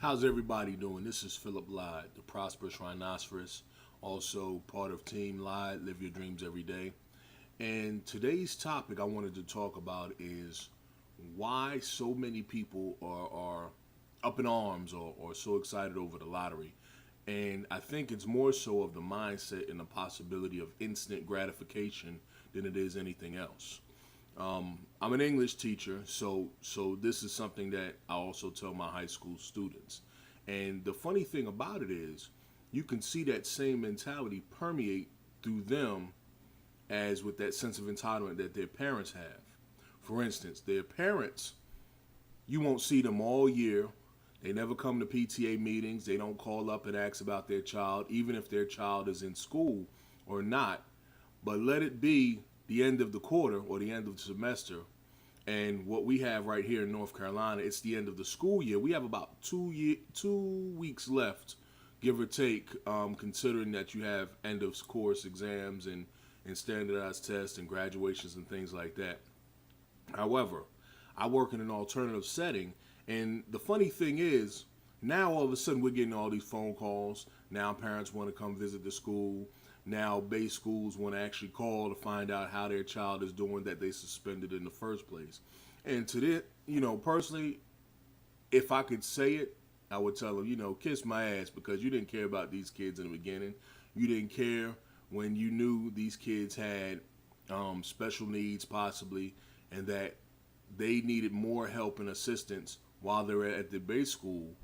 How's everybody doing? This is Philip Lyde, the Prosperous Rhinoceros, also part of Team Lyde, Live Your Dreams Every Day. And today's topic I wanted to talk about is why so many people are up in arms or so excited over the lottery. And I think it's more so of the mindset and the possibility of instant gratification than it is anything else. I'm an English teacher, so this is something that I also tell my high school students. And the funny thing about it is, you can see that same mentality permeate through them as with that sense of entitlement that their parents have. For instance, their parents, you won't see them all year. They never come to PTA meetings. They don't call up and ask about their child, even if their child is in school or not. But let it be the end of the quarter or the end of the semester, and what we have right here in North Carolina, it's the end of the school year. We have about 2 weeks left, give or take, considering that you have end of course exams and standardized tests and graduations and things like that. However, I work in an alternative setting, and the funny thing is, now all of a sudden we're getting all these phone calls. Now parents want to come visit the school. Now base schools want to actually call to find out how their child is doing that they suspended in the first place. And to this, personally, if I could say it, I would tell them, kiss my ass, because you didn't care about these kids in the beginning. You didn't care when you knew these kids had special needs possibly, and that they needed more help and assistance while they were at the base school,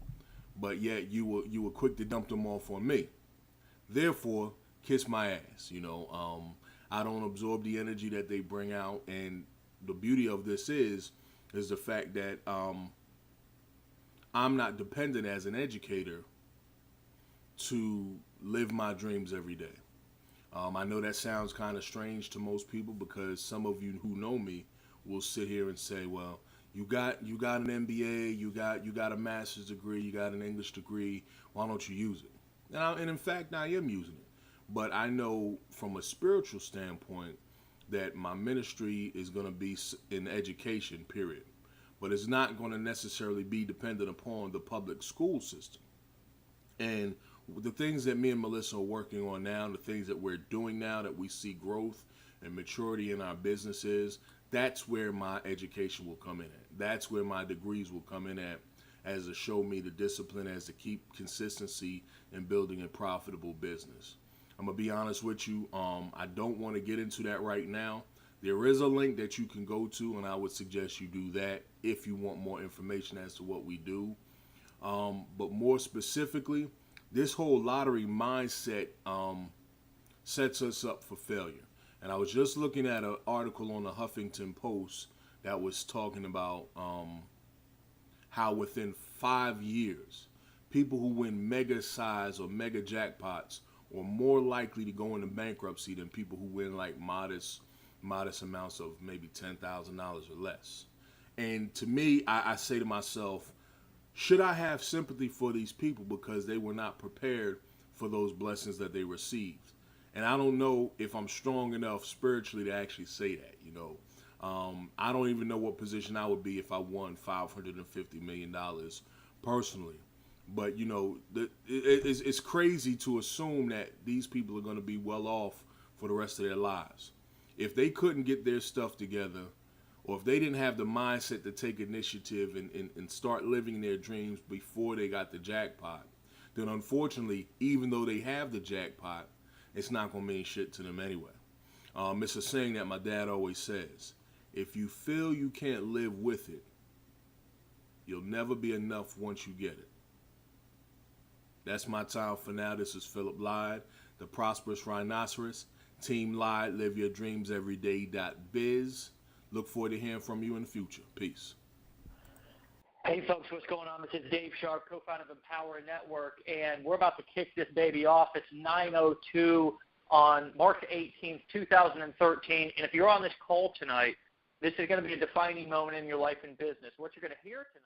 but yet you were quick to dump them off on me. Therefore, kiss my ass. I don't absorb the energy that they bring out, and the beauty of this is the fact that I'm not dependent as an educator to live my dreams every day. I know that sounds kind of strange to most people, because some of you who know me will sit here and say, well, you got an MBA, you got a master's degree, you got an English degree, why don't you use it? And in fact, I am using it. But I know from a spiritual standpoint that my ministry is going to be in education, period. But it's not going to necessarily be dependent upon the public school system. And the things that me and Melissa are working on now, the things that we're doing now that we see growth and maturity in our businesses, that's where my education will come in at. That's where my degrees will come in at, as to show me the discipline, as to keep consistency in building a profitable business. I'm going to be honest with you. I don't want to get into that right now. There is a link that you can go to, and I would suggest you do that if you want more information as to what we do. But more specifically, this whole lottery mindset sets us up for failure. And I was just looking at an article on the Huffington Post that was talking about how within 5 years, people who win mega size or mega jackpots are more likely to go into bankruptcy than people who win like modest amounts of maybe $10,000 or less. And to me, I say to myself, should I have sympathy for these people because they were not prepared for those blessings that they received? And I don't know if I'm strong enough spiritually to actually say that, I don't even know what position I would be if I won $550 million personally. But, it's crazy to assume that these people are going to be well off for the rest of their lives. If they couldn't get their stuff together, or if they didn't have the mindset to take initiative and start living their dreams before they got the jackpot, then unfortunately, even though they have the jackpot, it's not going to mean shit to them anyway. It's a saying that my dad always says: if you feel you can't live with it, you'll never be enough once you get it. That's my time for now. This is Philip Lyde, the Prosperous Rhinoceros. Team Lyde, live your dreams every day.biz. Look forward to hearing from you in the future. Peace. Hey, folks, what's going on? This is Dave Sharp, co-founder of Empower Network, and we're about to kick this baby off. It's 9:02 on March 18th, 2013, and if you're on this call tonight, this is going to be a defining moment in your life and business. What you're going to hear tonight